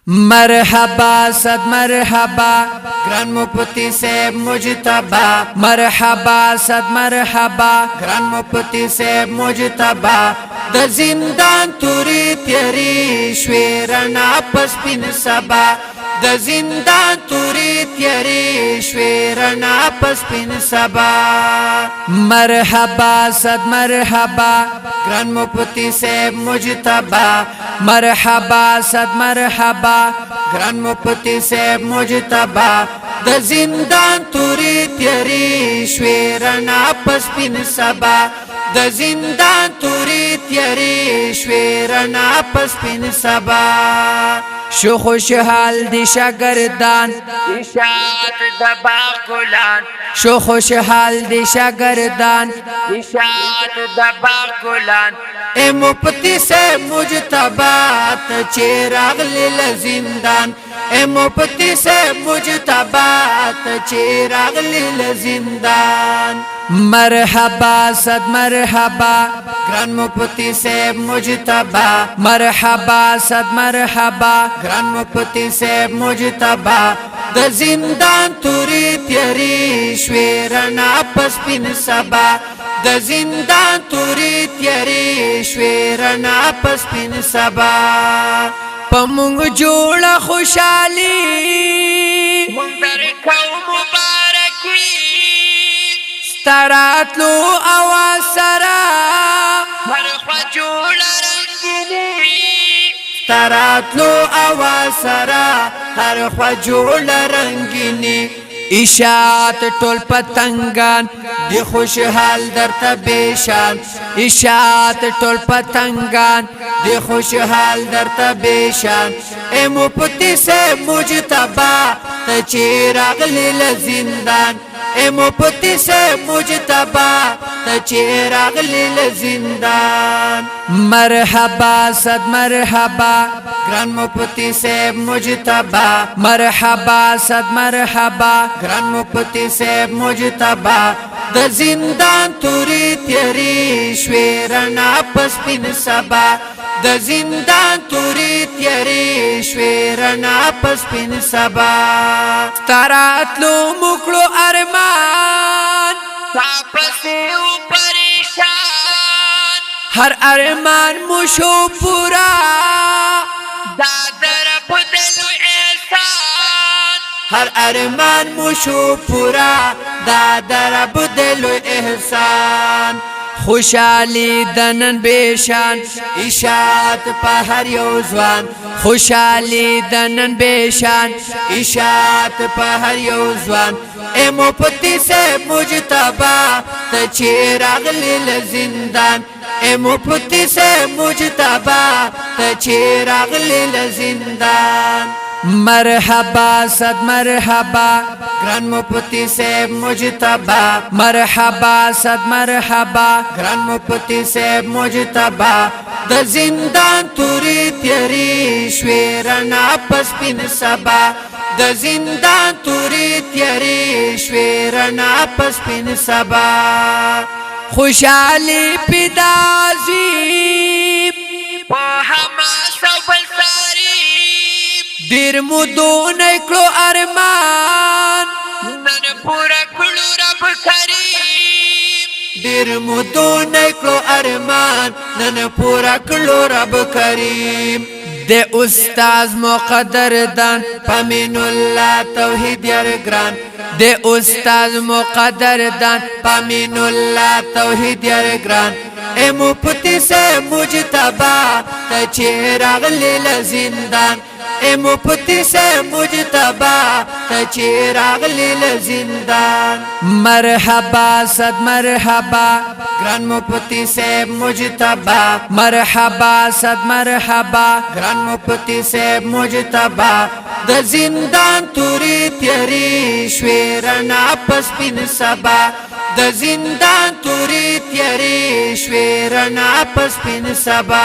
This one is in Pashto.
مرحبا صد مرحبا گران مفتی سے مجتبا مرحبا صد مرحبا گران مفتی سے مجتبا د زندان توری تیری شویرنا پس پین سبا د زندان توری تیری شویرنا پس پین سبا مرحبا صد مرحبا گران مفتی سے مجتبا مرحبا صد مرحبا گران مفتی سے مجتبا د زندان توری تیری شویرنا پس پین سبا د زندان توری تیری شویرنا پس پین سبا شو خوشحال دی شاگردان اشاعت دبا گلان شو خوشحال دی شاگردان اشاعت دبا گلان اے مفتی سے مجتبا چراغ لیل زندان اے مفتی سے مجتبا چراغ لیل زندان مرحبا صد مرحبا گران مفتی سے مجتبا مرحبا صد مرحبا گران مفتی سے مجتبا د زندان توری تیری شویرنا پس پین سبا د زندان توری تیری شویرنا پس پین سبا پمونگ جوڑا خوشحالی منظر کو مبارکی ستراتلو آواز سرا ہر خجول رنگنی ستراتلو آواز سرا هر خجول رنگینی اشاعت ټول پتنگان دی خوشحال در تبیشان اشاعت ټول پتنگان دی خوشحال در تبیشان اے مفتی سے مجتبا تا چراغ لیل زندان اے مفتی سے مجتبا تا چراغ لیل زندان مرحبا صد مرحبا گران مفتی سے مجتبا مرحبا صد مرحبا گران مفتی سے مجتبا د زندان توری تیری شویرنا پس پین سبا د زندان توری تیری شویرنا پس پین سبا ستراتلو مکلو ارمان تاپسیو پریشان ہر ارمان مشو پورا دادر بدلو احسان ہر ارمان مشو پورا دادر بدلو احسان خوشحالی دنن بیشان اشاعت پا ہر یوزوان خوشحالی دنن بیشان اشاعت پا ہر یوزوان اے مفتی سے مجتبا تا چراغ لیل زندان اے مفتی سے مجتبا تا چراغ لیل زندان مرحبا صد مرحبا گران مفتی سے مجتبا مرحبا صد مرحبا گران مفتی سے مجتبا د زندان توری تیری شویرنا پس پین سبا د زندان توری تیری شویرنا پس پین سبا خوشحالی پیدازی پا حماس و بلساری دیر مدون اکلو ارمان نن پورا کلو رب کریم دیر مدون اکلو ارمان نن پورا کلو رب کریم دے استاز مقدر دان پامین اللہ توحید یارگران دے استاز مقدر دان پامین اللہ توحید یارگران اے مفتی سے مجتبا تا چراغ لیل زندان اے مفتی سے مجتبا تا چراغ لیل زندان مرحبا صد مرحبا گران مفتی سے مجتبا مرحبا صد مرحبا گران مفتی سے مجتبا د زندان توری تیری شویرنا پس پین سبا د زندان توری تیری شویرنا پس پین سبا